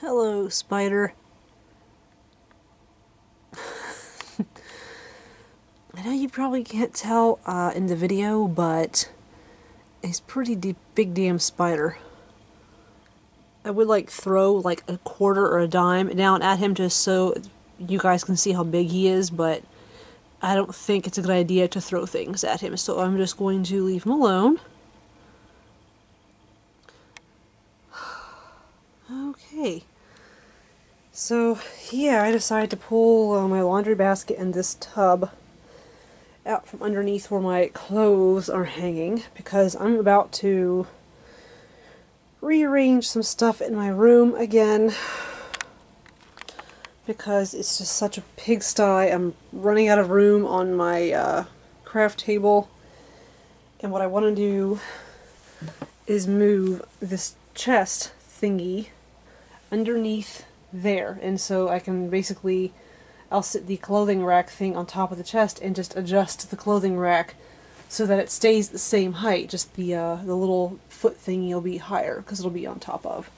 Hello, spider. I know you probably can't tell in the video, but it's pretty big damn spider. I would like throw like a quarter or a dime down at him just so you guys can see how big he is, but I don't think it's a good idea to throw things at him, so I'm just going to leave him alone. Okay. So, yeah, I decided to pull my laundry basket and this tub out from underneath where my clothes are hanging because I'm about to rearrange some stuff in my room again because it's just such a pigsty. I'm running out of room on my craft table, and what I want to do is move this chest thingy underneath there, and so I can basically I'll sit the clothing rack thing on top of the chest and just adjust the clothing rack so that it stays the same height, just the little foot thingy will be higher because it'll be on top of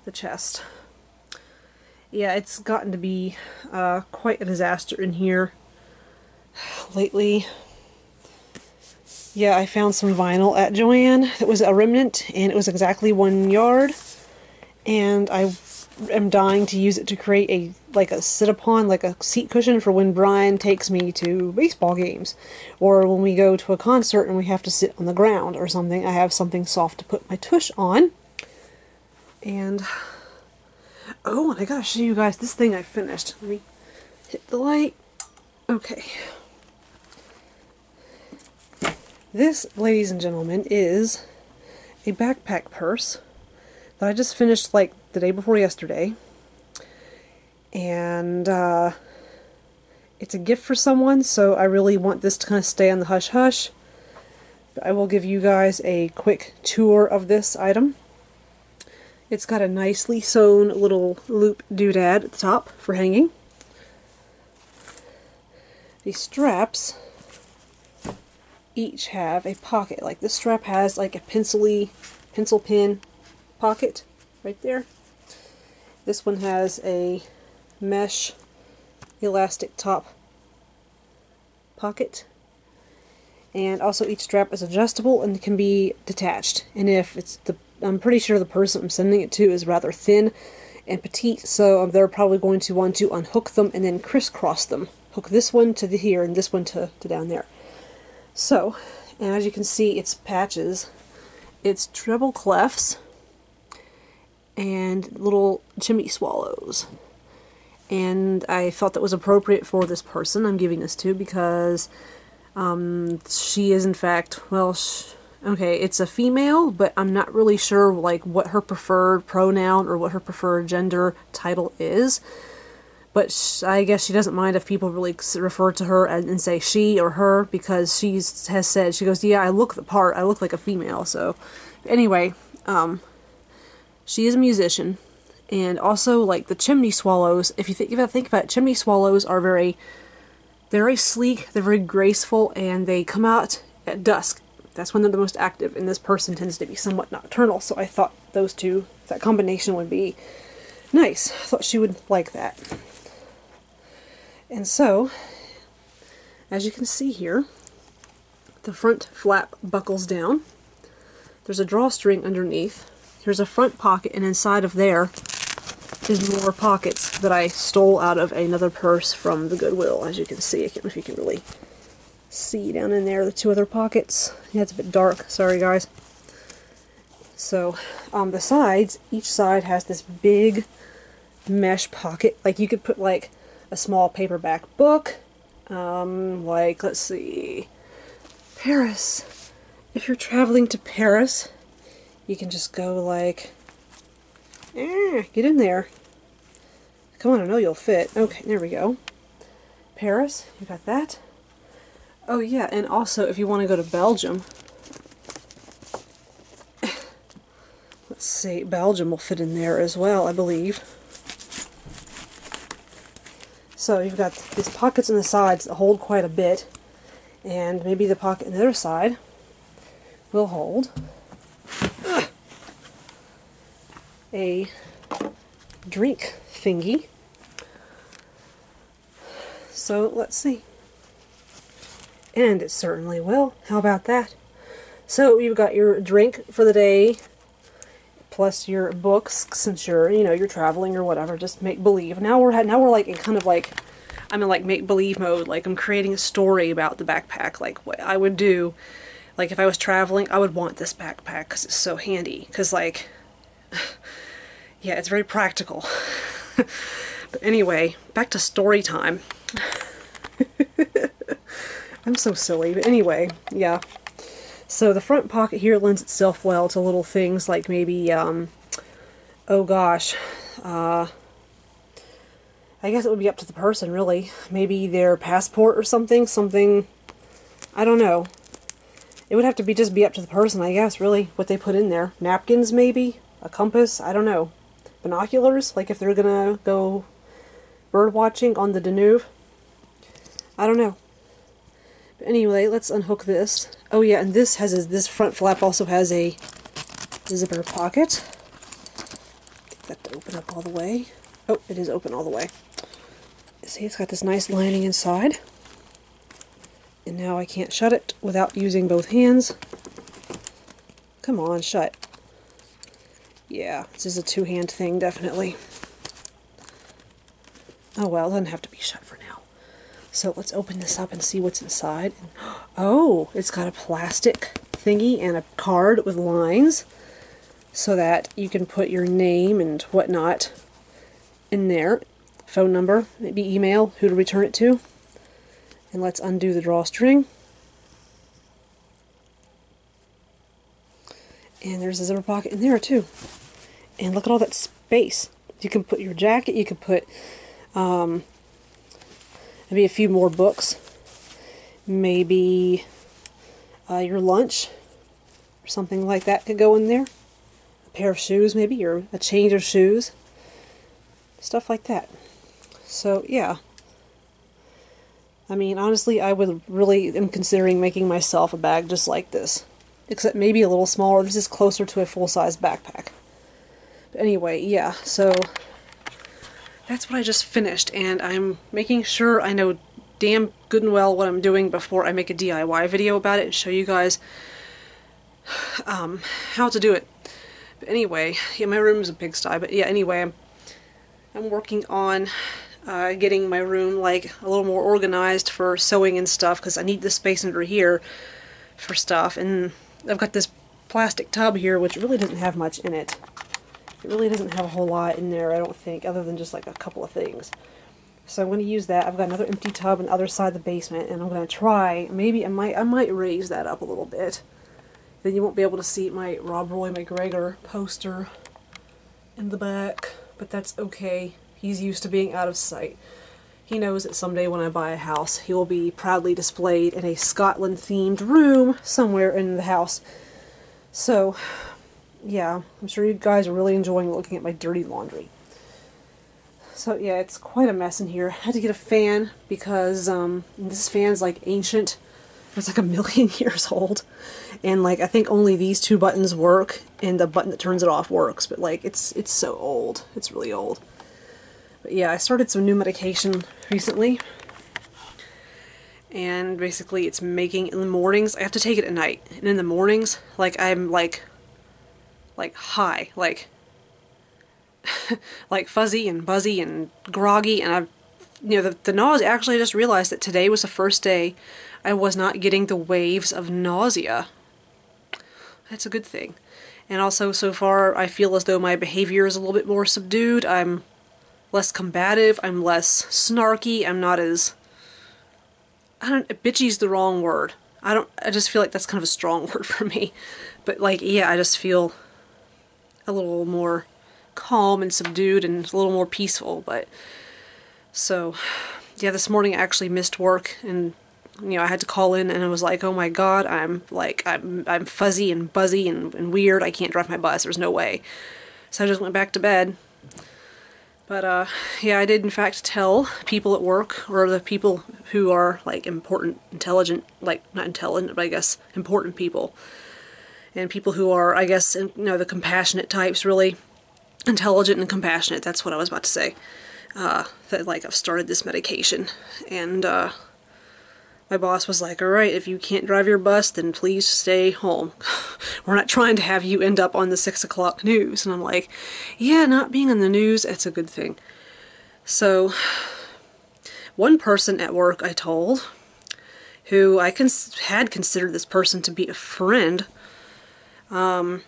the chest. Yeah, it's gotten to be quite a disaster in here lately. Yeah, I found some vinyl at Joann that was a remnant, and it was exactly 1 yard, and I am dying to use it to create a sit-upon, like a seat cushion for when Brian takes me to baseball games, or when we go to a concert and we have to sit on the ground or something. I have something soft to put my tush on. And oh, and I gotta show you guys this thing I finished. Let me hit the light. Okay. This, ladies and gentlemen, is a backpack purse that I just finished like the day before yesterday, and it's a gift for someone, so I really want this to kind of stay on the hush-hush. But I will give you guys a quick tour of this item. It's got a nicely sewn little loop doodad at the top for hanging. The straps each have a pocket. Like this strap has like a pencil pin pocket right there. This one has a mesh elastic top pocket, and also each strap is adjustable and can be detached. And if it's I'm pretty sure the person I'm sending it to is rather thin and petite, so they're probably going to want to unhook them and then crisscross them. Hook this one to here and this one to down there. So, and as you can see, it's patches. It's treble clefs and little chimney swallows. And I felt that was appropriate for this person I'm giving this to because she is in fact, well, okay, it's a female, but I'm not really sure like what her preferred pronoun or what her preferred gender title is. But I guess she doesn't mind if people really refer to her and say she or her, because she has said, she goes, yeah, I look the part, I look like a female. So anyway, she is a musician, and also like the chimney swallows. If you think about it, chimney swallows are they're very sleek, they're very graceful, and they come out at dusk. That's when they're the most active, and this person tends to be somewhat nocturnal. So I thought those two, that combination would be nice. I thought she would like that. And so, as you can see here, the front flap buckles down. There's a drawstring underneath. There's a front pocket, and inside of there is more pockets that I stole out of another purse from the Goodwill, as you can see. I can't know if you can really see down in there the two other pockets. Yeah, it's a bit dark. Sorry, guys. So, on the sides, each side has this big mesh pocket. Like, you could put, like, a small paperback book. Like, let's see, Paris. If you're traveling to Paris, you can just go like, get in there. Come on, I know you'll fit. Okay, there we go. Paris, you got that. Oh yeah, and also if you want to go to Belgium, let's see, Belgium will fit in there as well, I believe. So you've got these pockets on the sides that hold quite a bit, and maybe the pocket on the other side will hold a drink thingy. So let's see. And it certainly will. How about that? So you've got your drink for the day, plus your books, since you're traveling or whatever, just make believe. Now we're like in kind of like, I'm in like make believe mode. Like I'm creating a story about the backpack, like what I would do. Like if I was traveling, I would want this backpack because it's so handy. Because like, yeah, it's very practical. But anyway, back to story time. I'm so silly, but anyway, yeah. So the front pocket here lends itself well to little things like maybe, oh gosh, I guess it would be up to the person, really. Maybe their passport or something, I don't know. It would have to just be up to the person, I guess, really, what they put in there. Napkins, maybe? A compass? I don't know. Binoculars, like if they're gonna go bird watching on the Danube. I don't know. But anyway, let's unhook this. Oh yeah, and this this front flap also has a zipper pocket. Get that to open up all the way. Oh, it is open all the way. See, it's got this nice lining inside. And now I can't shut it without using both hands. Come on, shut. Yeah, this is a two-hand thing, definitely. Oh well, it doesn't have to be shut for now. So let's open this up and see what's inside. Oh, it's got a plastic thingy and a card with lines so that you can put your name and whatnot in there. Phone number, maybe email, who to return it to. And let's undo the drawstring. And there's a zipper pocket in there too. And look at all that space. You can put your jacket, you can put maybe a few more books, maybe your lunch or something like that could go in there. A pair of shoes maybe, or a change of shoes. Stuff like that. So yeah. I mean, honestly, I am considering making myself a bag just like this. Except maybe a little smaller. This is closer to a full-size backpack. But anyway, yeah, so that's what I just finished, and I'm making sure I know damn good and well what I'm doing before I make a DIY video about it and show you guys how to do it. But anyway, yeah, my room is a pigsty, but yeah, anyway, I'm working on getting my room like a little more organized for sewing and stuff, because I need the space under here for stuff. And I've got this plastic tub here which really doesn't have much in it. It really doesn't have a whole lot in there, I don't think, other than just like a couple of things. So I'm going to use that. I've got another empty tub on the other side of the basement, and I'm going to try, maybe I might raise that up a little bit. Then you won't be able to see my Rob Roy McGregor poster in the back, but that's okay. He's used to being out of sight. He knows that someday when I buy a house, he will be proudly displayed in a Scotland-themed room somewhere in the house. So, yeah, I'm sure you guys are really enjoying looking at my dirty laundry. So yeah, it's quite a mess in here. I had to get a fan because this fan's like ancient. It's like 1,000,000 years old. And like I think only these two buttons work, and the button that turns it off works, but like it's so old. It's really old. But yeah, I started some new medication recently, and basically it's making, in the mornings, I have to take it at night, and in the mornings, like I'm like high, like like fuzzy and buzzy and groggy, and I've, the nausea, actually I just realized that today was the first day I was not getting the waves of nausea. That's a good thing. And also, so far, I feel as though my behavior is a little bit more subdued. I'm less combative, I'm less snarky, I'm not as, bitchy's the wrong word. I just feel like that's kind of a strong word for me. But like, yeah, I just feel a little more calm and subdued and a little more peaceful. But, so, yeah, this morning I actually missed work, and, I had to call in, and I was like, oh my god, I'm fuzzy and buzzy and weird, I can't drive my bus, there's no way. So I just went back to bed. But, yeah, I did in fact tell people at work, or the people who are, like, intelligent, like, not intelligent, but I guess important people, and people who are, I guess, the compassionate types, really. intelligent and compassionate. That's what I was about to say. That, like, I've started this medication. And, my boss was like, alright, if you can't drive your bus, then please stay home. We're not trying to have you end up on the 6 o'clock news. And I'm like, yeah, not being on the news, it's a good thing. So, one person at work I told, who I had considered this person to be a friend, you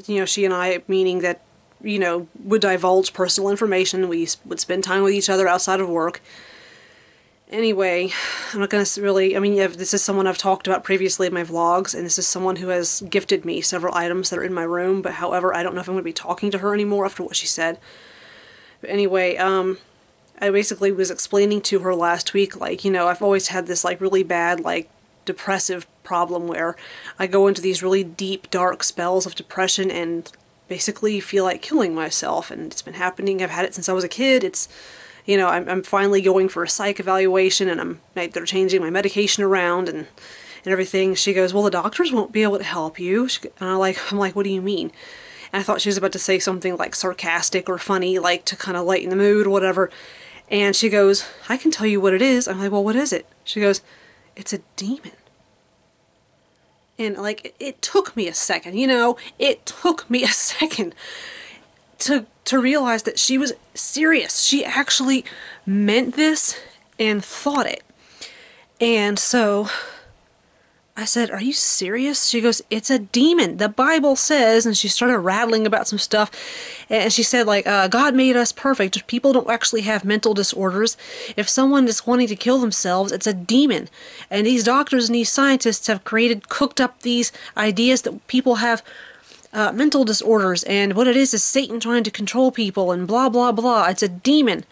know, she and I, meaning that, you know, would divulge personal information, we would spend time with each other outside of work. Anyway, I'm not going to really, I mean, yeah, this is someone I've talked about previously in my vlogs, and this is someone who has gifted me several items that are in my room, but however, I don't know if I'm going to be talking to her anymore after what she said. But anyway, I basically was explaining to her last week, like, you know, I've always had this, like, really bad, like, depressive problem where I go into these really deep, dark spells of depression and basically feel like killing myself, and it's been happening. I've had it since I was a kid. It's, you know, I'm finally going for a psych evaluation, and they're changing my medication around and everything. She goes, well, the doctors won't be able to help you. And I'm like, what do you mean? And I thought she was about to say something like sarcastic or funny, like to kind of lighten the mood or whatever. And she goes, I can tell you what it is. I'm like, well, what is it? She goes, it's a demon. And, like, it took me a second, you know? It took me a second to realize that she was serious. She actually meant this and thought it. And so I said, are you serious? She goes, it's a demon. The Bible says, and she started rattling about some stuff, and she said, like, God made us perfect. People don't actually have mental disorders. If someone is wanting to kill themselves, it's a demon. And these doctors and these scientists have cooked up these ideas that people have mental disorders, and what it is Satan trying to control people, and blah, blah, blah. It's a demon.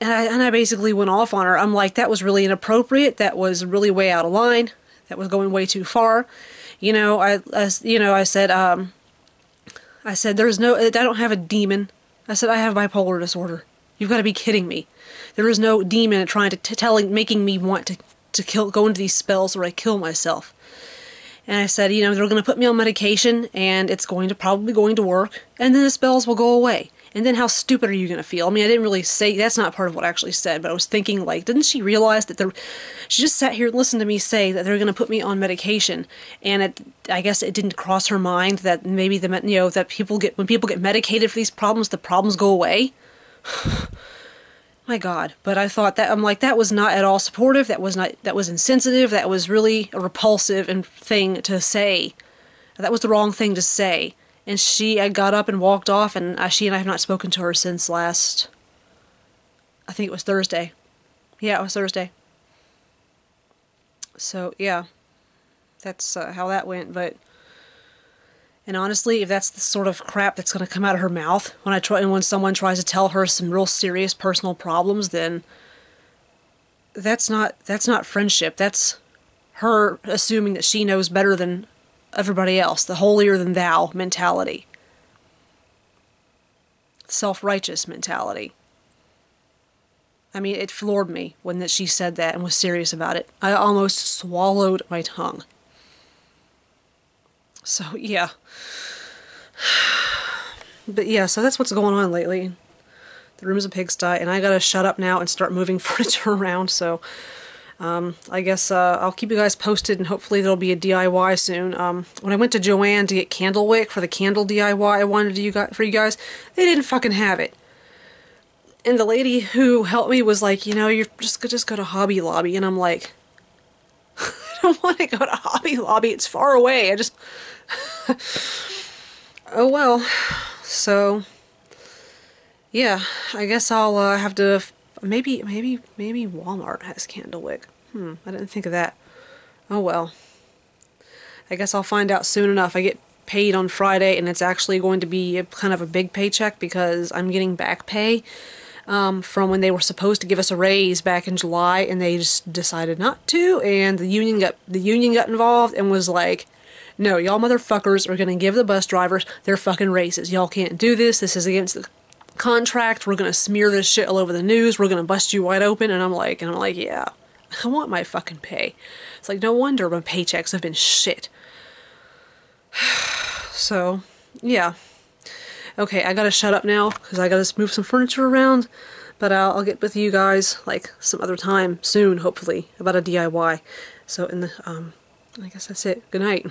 And I basically went off on her. I'm like, that was really inappropriate. That was really way out of line. That was going way too far. You know, I said, there's no, I don't have a demon. I said, I have bipolar disorder. You've got to be kidding me. There is no demon trying to making me want to go into these spells where I kill myself. And I said, you know, they're going to put me on medication, and it's probably going to work, and then the spells will go away. And then how stupid are you going to feel? I mean, I didn't really say, that's not part of what I actually said, but I was thinking, like, didn't she realize that she just sat here and listened to me say that they're going to put me on medication, and I guess it didn't cross her mind that maybe that when people get medicated for these problems, the problems go away? My God. But I thought that, I'm like, that was not at all supportive, that was insensitive, that was really a repulsive thing to say. That was the wrong thing to say. And I got up and walked off, and she and I have not spoken to her since last, I think it was Thursday. Yeah, it was Thursday. So, yeah. That's how that went, and honestly, if that's the sort of crap that's going to come out of her mouth when someone tries to tell her some real serious personal problems, then that's not friendship. That's her assuming that she knows better than everybody else. The holier-than-thou mentality. Self-righteous mentality. I mean, it floored me when she said that and was serious about it. I almost swallowed my tongue. So, yeah. But yeah, so that's what's going on lately. The room's a pigsty, and I gotta shut up now and start moving furniture around, so I guess I'll keep you guys posted, and hopefully there'll be a DIY soon. When I went to Joann to get candle wick for the candle DIY I wanted for you guys, they didn't fucking have it. And the lady who helped me was like, you know, you're just go to Hobby Lobby, and I'm like, I don't want to go to Hobby Lobby, it's far away. I just oh well. So yeah, I guess I'll have to maybe Walmart has candle wick. I didn't think of that. Oh well. I guess I'll find out soon enough. I get paid on Friday, and it's actually going to be kind of a big paycheck because I'm getting back pay from when they were supposed to give us a raise back in July, and they just decided not to, and the union got involved and was like, no, y'all motherfuckers are gonna give the bus drivers their fucking raises. Y'all can't do this. This is against the contract. We're gonna smear this shit all over the news. We're gonna bust you wide open. And I'm like, yeah, I want my fucking pay. It's like, no wonder my paychecks have been shit. So, yeah. Okay, I gotta shut up now because I gotta move some furniture around, but I'll get with you guys like some other time soon, hopefully, about a DIY. So I guess that's it. Good night.